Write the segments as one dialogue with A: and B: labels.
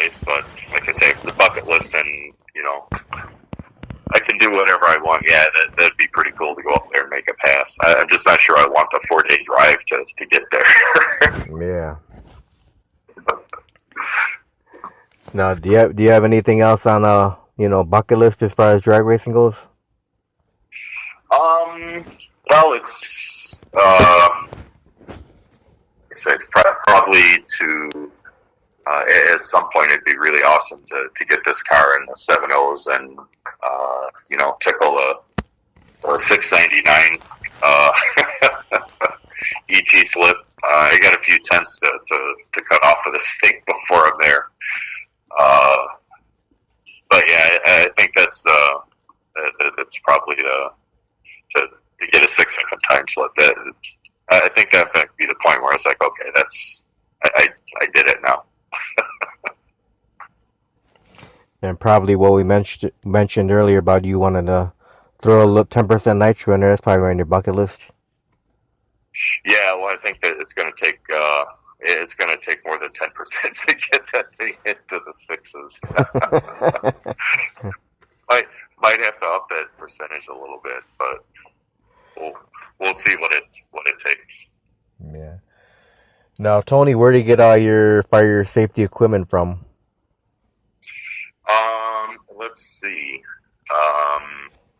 A: nice. But like I say, the bucket list, and I can do whatever I want. Yeah, that'd be pretty cool to go up there and make a pass. I'm just not sure I want the 4-day drive to get there.
B: Yeah. Now, do you have anything else on bucket list as far as drag racing goes?
A: Well, it's probably to at some point it'd be really awesome to get this car in the 7.0s and tickle a 699 ET slip. I got a few tenths to cut off of this thing before I'm there. But yeah, I think that's probably to get a 6-second time slip. I think that would be the point where it's like, okay, I did it now.
B: And probably what we mentioned earlier about you wanting to throw a little 10% nitro in there. That's probably on your bucket list.
A: Yeah, well, I think that it's going to take more than 10% to get that thing into the 6s. might have to up that percentage a little bit, but we'll see what it takes.
B: Yeah. Now, Tony, where do you get all your fire safety equipment from?
A: Let's see. I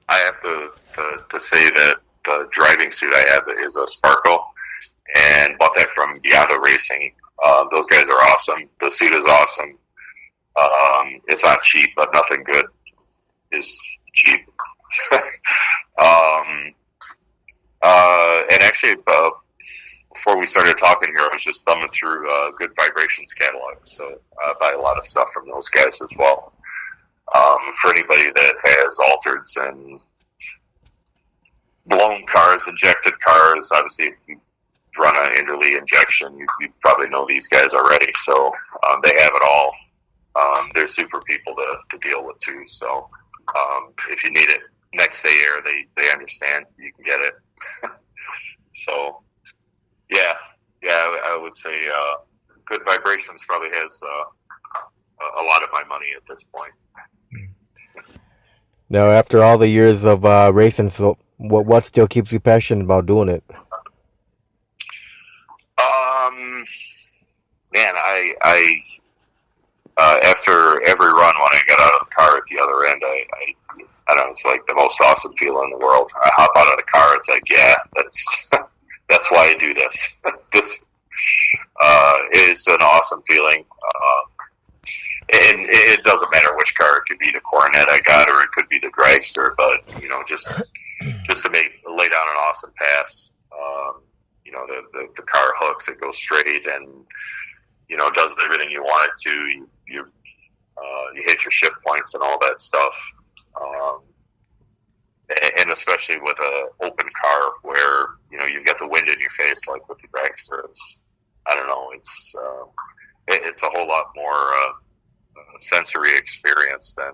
A: have to say that the driving suit I have is a Sparco, and bought that from Beyond Racing. Those guys are awesome. The suit is awesome. It's not cheap, but nothing good is cheap. And actually, before we started talking here, I was just thumbing through Good Vibrations catalog, so I buy a lot of stuff from those guys as well. For anybody that has altereds and blown cars, injected cars, obviously if you run an Interlee injection, you probably know these guys already, so they have it all. They're super people to deal with too, so if you need it next day air, they understand, you can get it. So yeah, I would say Good Vibrations probably has a lot of my money at this point.
B: Now, after all the years of racing, so what still keeps you passionate about doing it?
A: Man, I after every run when I got out of the car at the other end, I don't know, it's like the most awesome feeling in the world. I hop out of the car, it's like, yeah, that's why I do this. This is an awesome feeling. And it doesn't matter which car. It could be the Coronet I got, or it could be the Dragster. But just to lay down an awesome pass. The car hooks, it goes straight, and does everything you want it to. You hit your shift points and all that stuff. And especially with a open car where you get the wind in your face, like with the Dragster. It's a whole lot more sensory experience than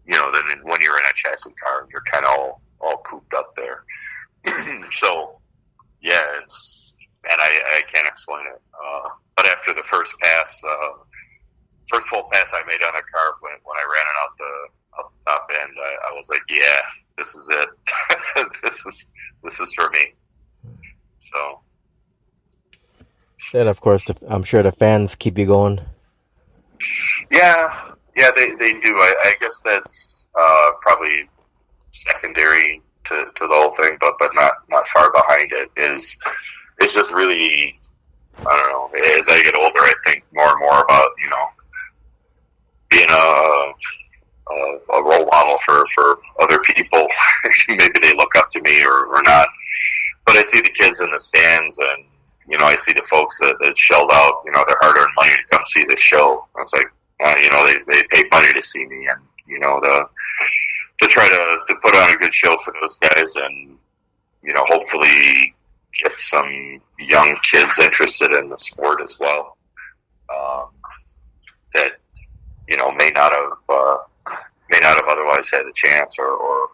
A: than when you're in a chassis car and you're kind of all cooped up there. So yeah, I can't explain it. But after the first full pass I made on a car when I ran it out the top end, I was like, yeah, this is it. this is for me. So.
B: And of course, I'm sure the fans keep you going.
A: Yeah, they do. I guess that's probably secondary to the whole thing, but not far behind it. It's just really, I don't know. As I get older, I think more and more about being a role model for other people. Maybe they look up to me or not. But I see the kids in the stands, and I see the folks that shelled out their hard-earned money to come see the show. I was like, they paid money to see me, and to try to put on a good show for those guys, and hopefully get some young kids interested in the sport as well. That may not have otherwise had a chance or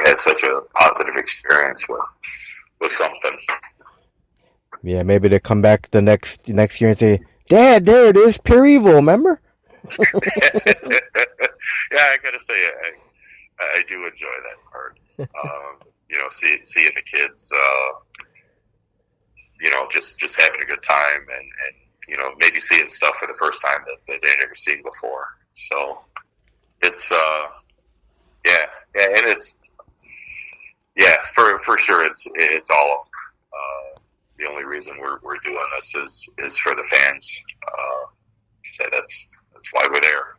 A: had such a positive experience with something.
B: Yeah, maybe they come back the next year and say, Dad, there it is, Pure Evil, remember?
A: Yeah, I gotta say, I do enjoy that part. Seeing the kids, just having a good time, and maybe seeing stuff for the first time that they've never seen before. So it's and it's for sure it's all the only reason we're doing this is for the fans. So that's why we're there.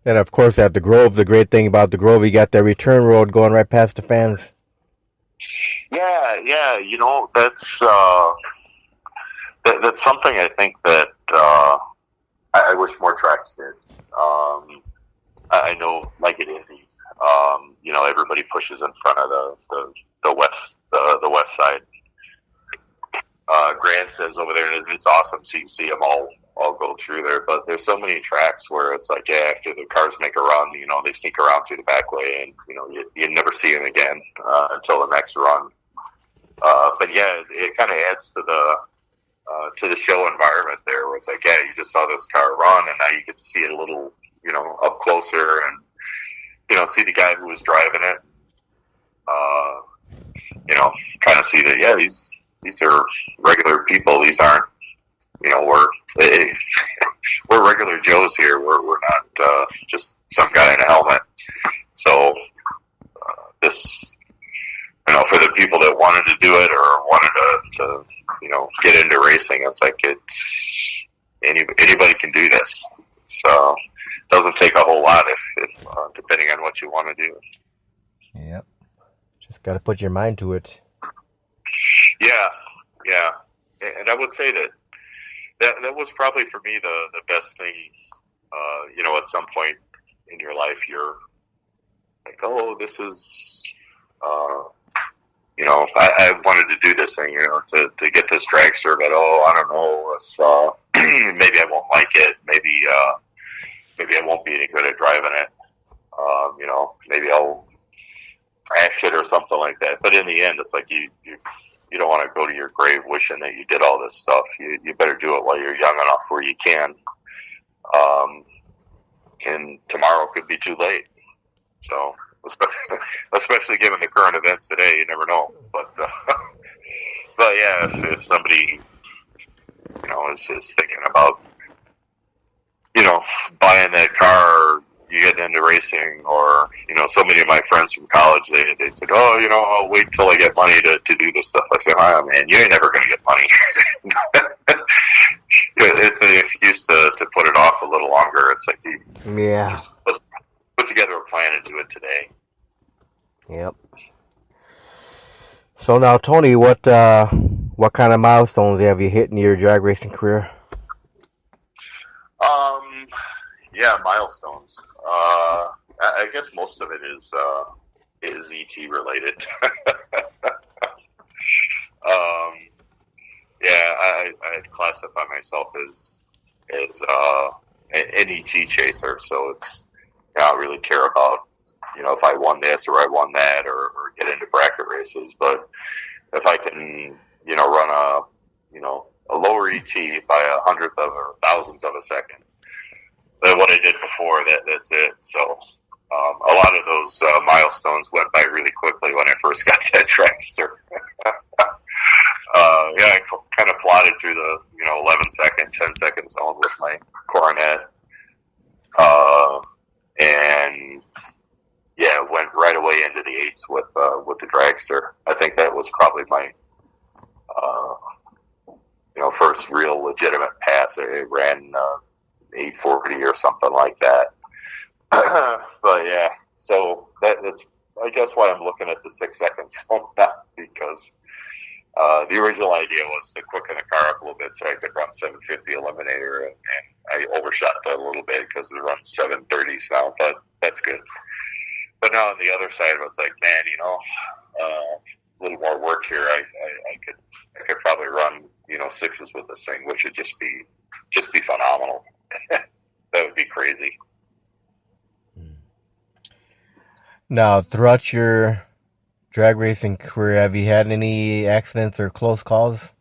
B: And of course, at the Grove, the great thing about the Grove, you got that return road going right past the fans.
A: Yeah, that's something I think that I wish more tracks did. I know, like at Indy, everybody pushes in front of the west side. Grant says over there, and it's awesome to see them all go through there. But there's so many tracks where it's like, after the cars make a run, they sneak around through the back way, and you never see them again until the next run. But yeah, it kind of adds to the show environment there, where it's like, you just saw this car run, and now you get to see it a little, up closer, and see the guy who was driving it. Kind of see that, these are regular people. These aren't, we're regular Joes here. We're not just some guy in a helmet. So this, for the people that wanted to do it or wanted to get into racing, it's like anybody can do this. So it doesn't take a whole lot if depending on what you want to do.
B: Yep. Just got to put your mind to it.
A: Yeah. And I would say that was probably for me the best thing. At some point in your life, you're like, oh, this is, I wanted to do this thing, to get this dragster, but I don't know if maybe I won't like it. Maybe I won't be any good at driving it. Maybe I'll crash it or something like that. But in the end, it's like you don't want to go to your grave wishing that you did all this stuff. You better do it while you're young enough where you can. And tomorrow could be too late. So, especially given the current events today, you never know. But yeah, if somebody, is thinking about, buying that car, you get into racing, or so many of my friends from college, they said, I'll wait till I get money to do this stuff. I said, man, you ain't never going to get money. It's an excuse to put it off a little longer. It's like you just put together a plan and do it today.
B: Yep. So now, Tony, what kind of milestones have you hit in your drag racing career?
A: Milestones. I guess most of it is ET related. I'd classify myself as an ET chaser, so it's I don't really care about if I won this or I won that or get into bracket races, but if I can run a lower ET by 100th or thousandths of a second than what I did before, that's it. So a lot of those milestones went by really quickly when I first got that dragster. I kind of plodded through the 11-second, 10-second zone with my Coronet, and went right away into the eights with the dragster. I think that was probably my first real legitimate pass. I ran 840 or something like that. But yeah, so that's I guess why I'm looking at the 6 seconds on that, because the original idea was to quicken the car up a little bit so I could run 750 Eliminator, and I overshot that a little bit because it runs 730s now, but that's good. But now on the other side of it, it's like, man, a little more work here. I could probably run sixes with this thing, which would just be phenomenal. That would be crazy.
B: Now, throughout your drag racing career, have you had any accidents or close calls?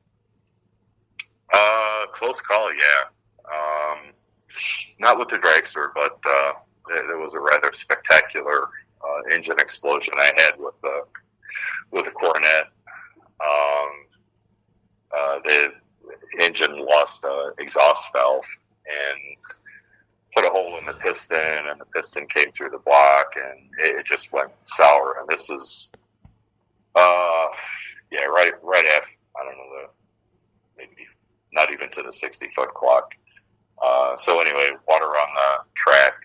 A: Close call, yeah. Not with the dragster, but there was a rather spectacular engine explosion I had with a Coronet. The engine lost exhaust valve and put a hole in the piston, and the piston came through the block, and it just went sour. And this is, right after, I don't know, maybe not even to the 60-foot clock. So anyway, water on the track,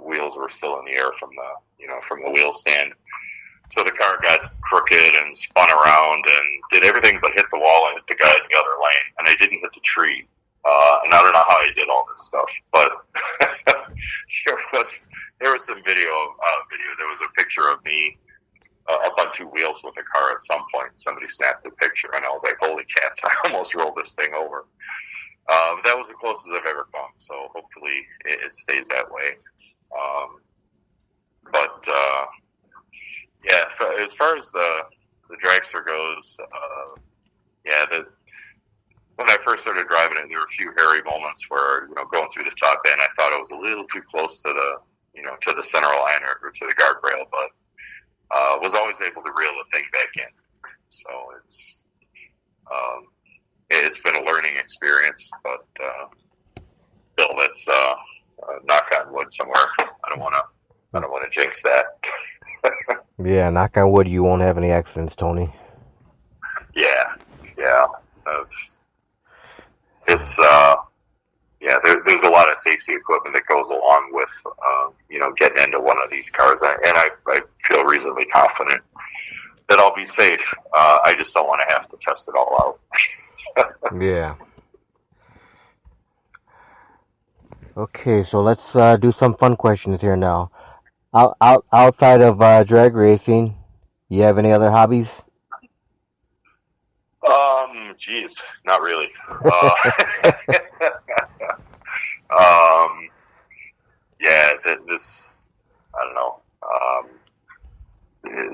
A: wheels were still in the air from the wheel stand. So the car got crooked and spun around and did everything but hit the wall and hit the guy in the other lane. And I didn't hit the tree. And I don't know how I did all this stuff, but there was some video. There was a picture of me up on two wheels with the car at some point. Somebody snapped a picture, and I was like, holy cats, I almost rolled this thing over. That was the closest I've ever come, so hopefully it stays that way. As far as the dragster goes, when I first started driving it, there were a few hairy moments where, going through the top end, I thought I was a little too close to the center line or to the guardrail, but was always able to reel the thing back in. So it's been a learning experience, but still, that's knock on wood somewhere. I don't want to jinx that.
B: Yeah, knock on wood, you won't have any accidents, Tony.
A: Yeah. There's a lot of safety equipment that goes along with, getting into one of these cars, and I feel reasonably confident that I'll be safe. I just don't want to have to test it all out.
B: Yeah. Okay, so let's do some fun questions here now. Outside of drag racing, you have any other hobbies?
A: Geez, not really. This, I don't know,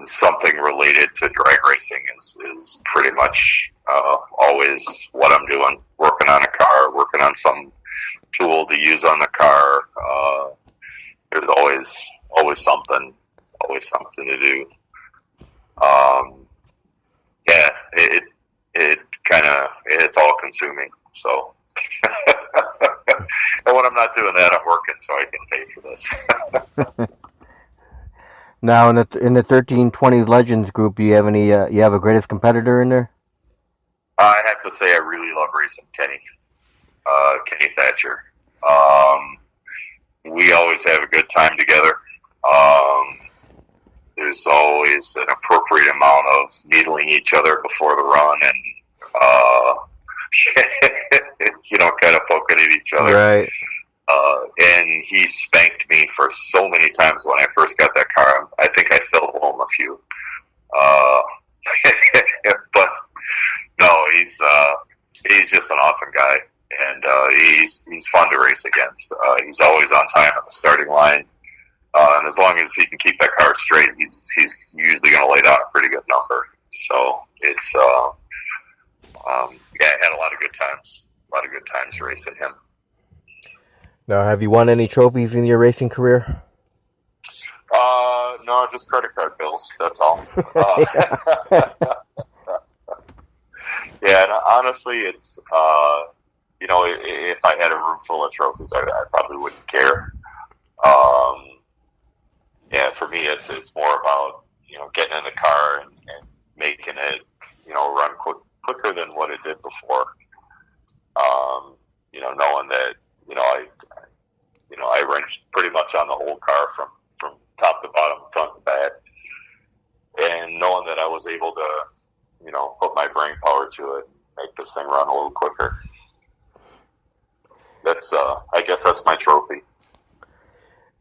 A: something related to drag racing is pretty much always what I'm doing. Working on a car, working on some tool to use on the car. There's always something to do. It's all consuming. So, and when I'm not doing that, I'm working so I can pay for this.
B: Now, in the 1320 Legends group, do you have any? You have a greatest competitor in there?
A: I have to say, I really love racing Kenny Thatcher. We always have a good time together. There's always an appropriate amount of needling each other before the run, and kind of poking at each other.
B: Right.
A: And he spanked me for so many times when I first got that car. I think I still owe him a few. But no, he's just an awesome guy, and he's fun to race against. He's always on time at the starting line, and as long as he can keep that car straight, he's usually going to lay down a pretty good number. So it's I had a lot of good times racing him.
B: Now, have you won any trophies in your racing career?
A: No, just credit card bills. That's all. Yeah, and honestly, it's if I had a room full of trophies, I probably wouldn't care. For me, it's more about getting in the car and making it run quicker than what it did before. Knowing that I wrenched pretty much on the whole car from top to bottom, front to back, and knowing that I was able to put my brain power to it, make this thing run a little quicker. That's I guess that's my trophy.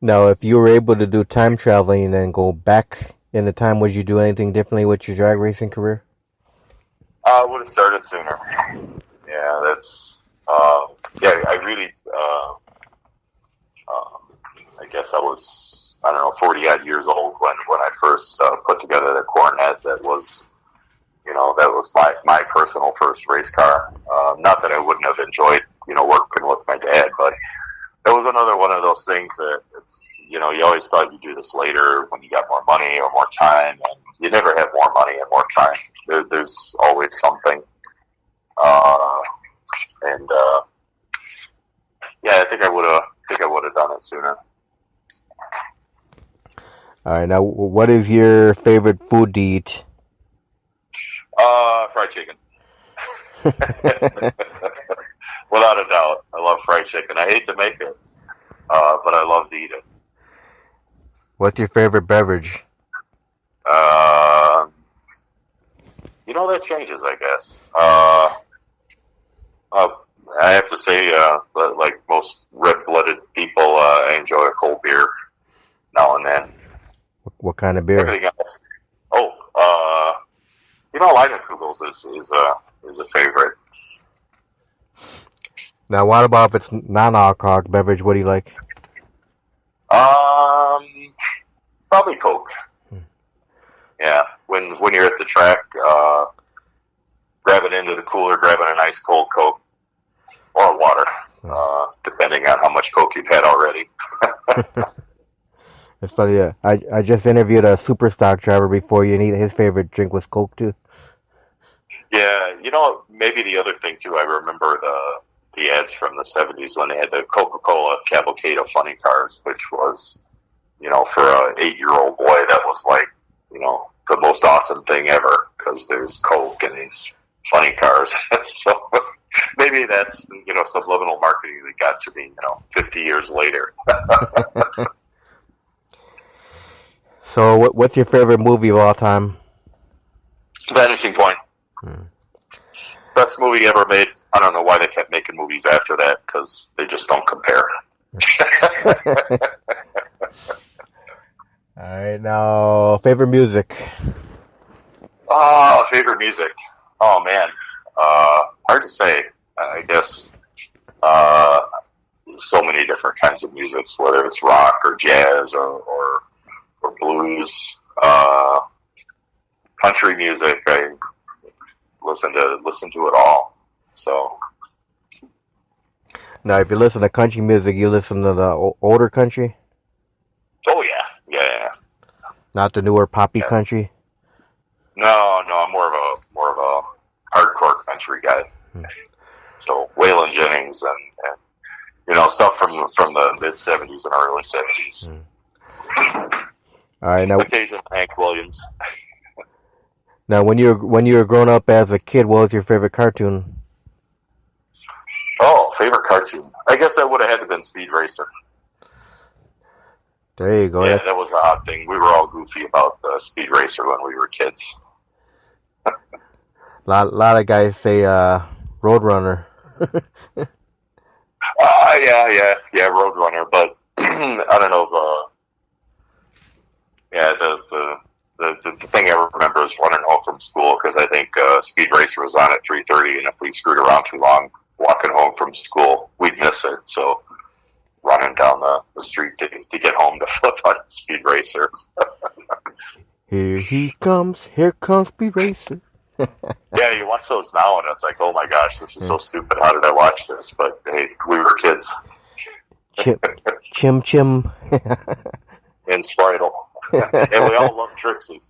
B: Now, if you were able to do time traveling and then go back in the time, would you do anything differently with your drag racing career?
A: I would have started sooner. Yeah, that's I really I guess I was 40 odd years old when I first put together the Coronet. That was my personal first race car. Not that I wouldn't have enjoyed working with my dad, those things that you always thought you'd do this later when you got more money or more time, and you never have more money and more time. There's always something, and yeah, I think I would have done it sooner.
B: All right, now what is your favorite food to eat?
A: Fried chicken. Without a doubt, I love fried chicken. I hate to make it, but I love to eat it.
B: What's your favorite beverage?
A: That changes, I guess. I have to say, like most red-blooded people, I enjoy a cold beer now and then.
B: What kind of beer?
A: Everything else. Leinenkugel's is a favorite.
B: Now, what about if it's non-alcoholic beverage? What do you like?
A: Probably Coke. Yeah, when you're at the track, grabbing into the cooler, grabbing a nice cold Coke or water, depending on how much Coke you've had already.
B: It's funny. I just interviewed a super stock driver before you, and his favorite drink was Coke too.
A: Yeah, maybe the other thing too. I remember the ads from the '70s when they had the Coca-Cola Cavalcade of funny cars, which was, for a 8-year-old boy, that was like, the most awesome thing ever, because there's Coke and these funny cars. So maybe that's, subliminal marketing that got to me, 50 years later.
B: So what's your favorite movie of all time?
A: Vanishing Point. Best movie ever made. I don't know why they kept making movies after that, because they just don't compare.
B: All right, now, favorite music?
A: Favorite music. Oh, man. Hard to say. I guess so many different kinds of music, whether it's rock or jazz or blues, country music. I listen to it all. So
B: now, if you listen to country music, you listen to the older country?
A: Oh yeah.
B: Not the newer poppy country?
A: No, I'm more of a hardcore country guy. So Waylon Jennings and stuff from the mid '70s and early '70s.
B: All right, now
A: occasionally Hank Williams.
B: Now, when you were growing up as a kid, what was your favorite cartoon?
A: Oh, favorite cartoon. I guess that would have had to been Speed Racer.
B: There you go.
A: Yeah, that was an odd thing. We were all goofy about Speed Racer when we were kids.
B: lot of guys say Roadrunner.
A: Yeah, Roadrunner. But I don't know. The thing I remember is running home from school, because I think Speed Racer was on at 3:30, and if we screwed around too long walking home from school, we'd miss it. So running down the street to get home to flip on Speed Racer.
B: Here comes Speed Racer.
A: Yeah, you watch those now, and it's like, oh my gosh, this is so stupid. How did I watch this? But hey, we were kids.
B: Chim.
A: And Spritle. And we all love Trixie.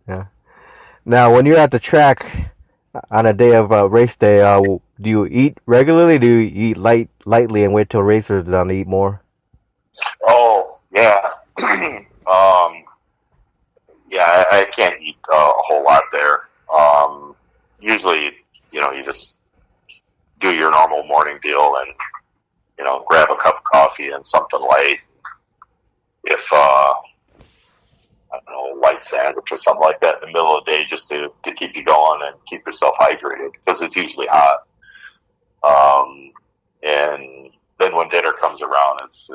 B: Yeah. Now, when you're at the track on a day of race day, do you eat regularly? Do you eat lightly and wait till racers down to eat more?
A: Oh yeah, yeah. I can't eat a whole lot there. Usually, you just do your normal morning deal and grab a cup of coffee and something light. If I don't know, light sandwich or something like that in the middle of the day, just to keep you going and keep yourself hydrated, because it's usually hot. And then when dinner comes around, it's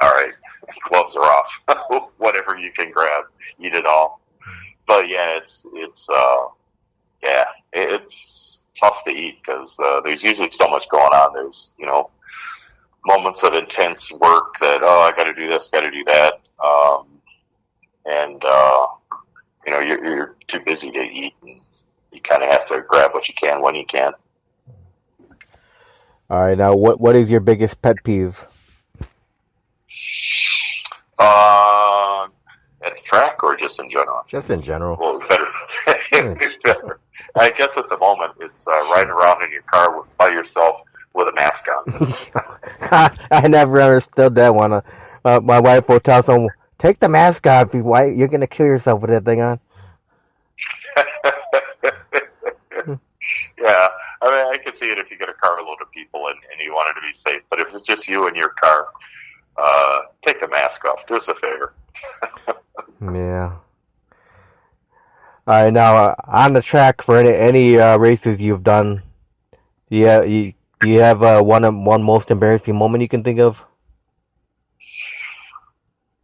A: all right. Gloves are off. Whatever you can grab, eat it all. But yeah, it's tough to eat, because there's usually so much going on. There's moments of intense work that, I got to do this, got to do that, and you're too busy to eat, and you kind of have to grab what you can when you can.
B: All right, now what is your biggest pet peeve?
A: Uh, at the track or just in general?
B: Just in general.
A: Well, better.
B: It's-
A: Better. I guess at the moment it's riding around in your car by yourself with a mask on.
B: I never understood that one. My wife will tell someone, "Take the mask off. You're gonna kill yourself with that thing on."
A: Yeah, I mean, I could see it if you get a car load of people and you wanted to be safe. But if it's just you and your car, take the mask off. Do us a favor.
B: Yeah. All right, now on the track for any races you've done, do you have one most embarrassing moment you can think of?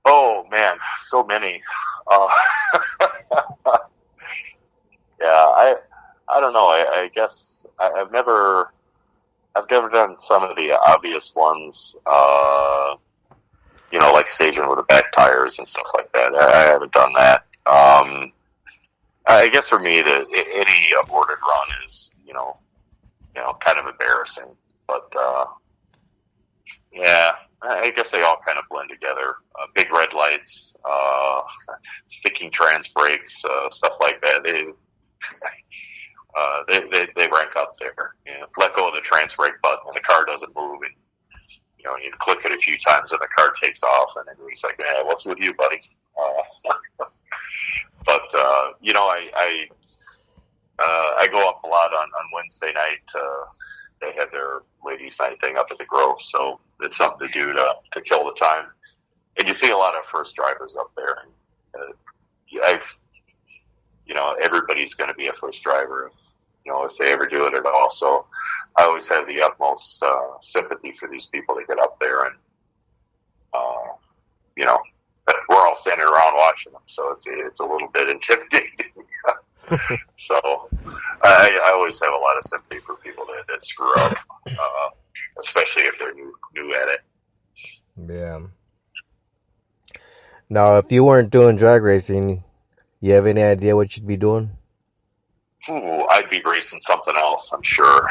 A: Oh man, so many. Uh, yeah, I don't know. I guess I've never done some of the obvious ones. Like staging with the back tires and stuff like that. I haven't done that. I guess for me, any aborted run is, kind of embarrassing. But yeah, I guess they all kind of blend together. Big red lights, sticking trans brakes, stuff like that. They rank up there. Let go of the trans brake button and the car doesn't move, and you click it a few times and the car takes off, and then he's like, "Man, what's with you, buddy?" But I go up a lot on Wednesday night. They had their ladies' night thing up at the Grove, so it's something to do to kill the time. And you see a lot of first drivers up there. And, everybody's going to be a first driver if they ever do it at all. So I always have the utmost sympathy for these people that get up there, and we're all standing around watching them, so it's a little bit intimidating. So I always have a lot of sympathy for people that screw up, especially if they're new at it.
B: Yeah. Now, if you weren't doing drag racing, you have any idea what you'd be doing?
A: Ooh, I'd be racing something else, I'm sure.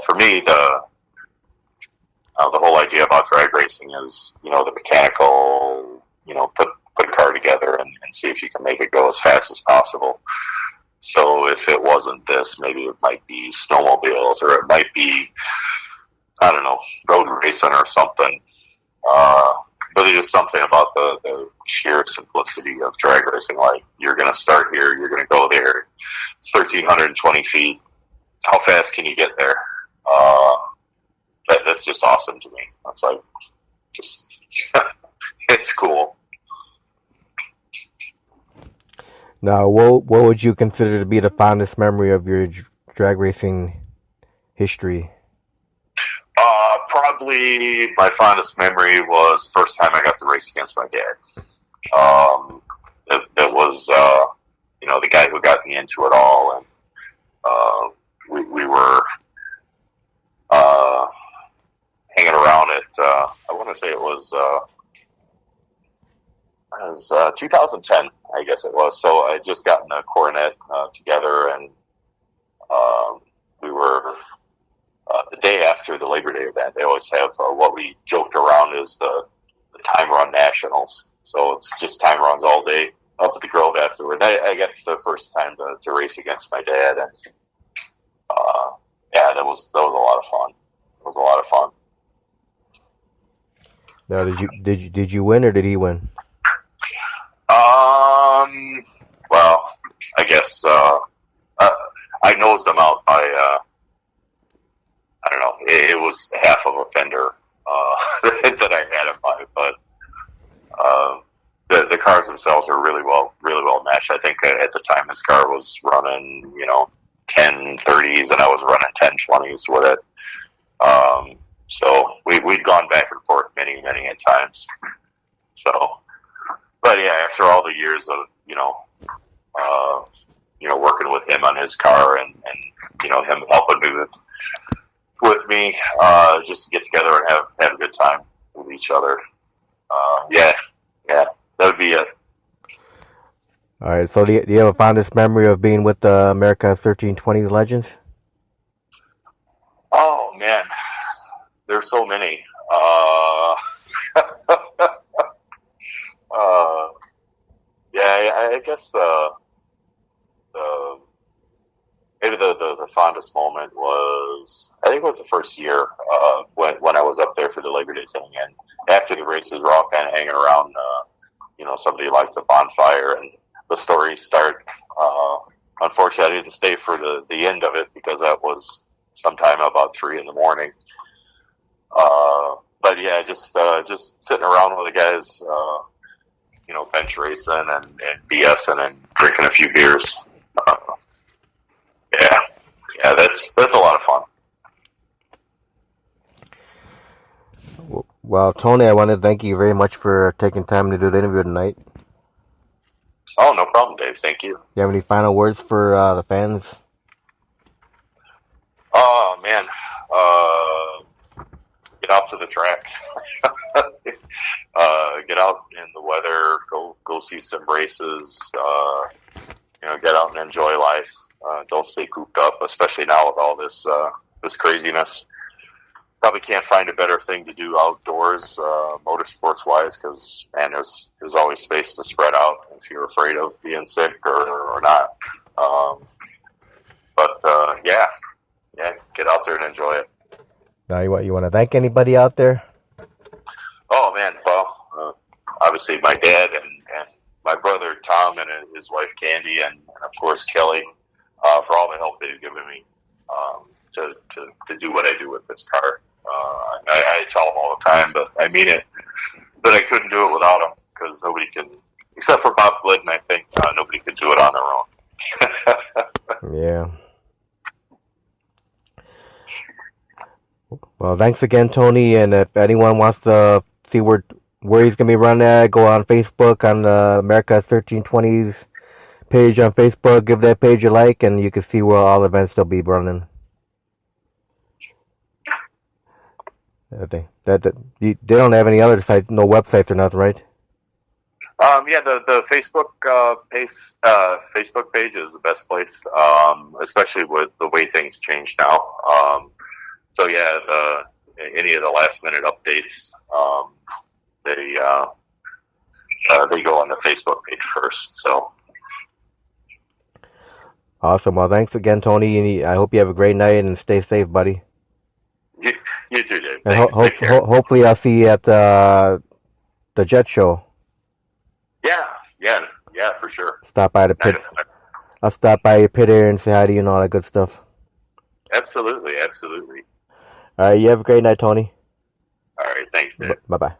A: For me, the whole idea about drag racing is, the mechanical, put a car together and see if you can make it go as fast as possible. So if it wasn't this, maybe it might be snowmobiles, or it might be, I don't know, road racing or something. But there's something about the sheer simplicity of drag racing. Like, you're going to start here, you're going to go there. It's 1,320 feet. How fast can you get there? That's just awesome to me. That's like, it's cool.
B: Now, what would you consider to be the fondest memory of your drag racing history?
A: Probably my fondest memory was the first time I got to race against my dad. That was, the guy who got me into it all, and we were hanging around at, I want to say it was 2010, I guess it was. So I just gotten a Coronet together, and we were the day after the Labor Day event. They always have what we joked around is the time run nationals. So it's just time runs all day up at the Grove afterward. I got the first time to race against my dad, and that was a lot of fun. It was a lot of fun.
B: Now, did you win or did he win?
A: Well, I guess I nosed them out by I don't know. It was half of a fender that I had him by, but the cars themselves are really well matched. I think at the time his car was running 1030s and I was running 1020s with it. So we'd gone back and forth many a times. So, but yeah, after all the years of working with him on his car and him helping me with me, just to get together and have a good time with each other. That would be it.
B: All right. So do you have a fondest memory of being with the America 1320 Legends?
A: man, there's so many. Yeah, I guess the maybe the fondest moment was, I think it was the first year when I was up there for the Labor Day thing, and after the races were all kind of hanging around. Somebody lights a bonfire and the stories start. Unfortunately, I didn't stay for the end of it because that was sometime about 3 a.m. But yeah, just sitting around with the guys, bench racing and BSing and drinking a few beers. Yeah, that's a lot of fun.
B: Well, Tony, I want to thank you very much for taking time to do the interview tonight.
A: Oh, no problem, Dave. Thank you.
B: Do you have any final words for the fans?
A: Oh, man. Get out to the track. Get out in the weather. Go see some races. Get out and enjoy life. Don't stay cooped up, especially now with all this craziness. Probably can't find a better thing to do outdoors, motorsports wise, because man, there's always space to spread out if you're afraid of being sick or not. Yeah, get out there and enjoy it.
B: Now, you want to thank anybody out there?
A: Oh man, well, obviously my dad and my brother Tom and his wife Candy, and of course Kelly, for all the help they've given me to do what I do with this car. I tell them all the time, but I mean it, that I couldn't do it without them, because nobody can, except for Bob Glidden, I think nobody could do it on their
B: own. Yeah. Well, thanks again, Tony, and if anyone wants to see where he's going to be running at, go on Facebook, on the America 1320s page on Facebook, give that page a like, and you can see where all events they'll be running. They don't have any other sites, no websites or nothing, right?
A: Yeah, the Facebook Facebook page is the best place, especially with the way things change now. So yeah, any of the last minute updates, they go on the Facebook page first. So
B: awesome. Well, thanks again, Tony. And I hope you have a great night and stay safe, buddy.
A: You too, Dave.
B: And hopefully I'll see you at the Jet Show.
A: Yeah, for sure.
B: Stop by the pit. I'll stop by your pit area and say hi to you and all that good stuff.
A: Absolutely.
B: All right, you have a great night, Tony.
A: All right, thanks, Dave.
B: Bye-bye.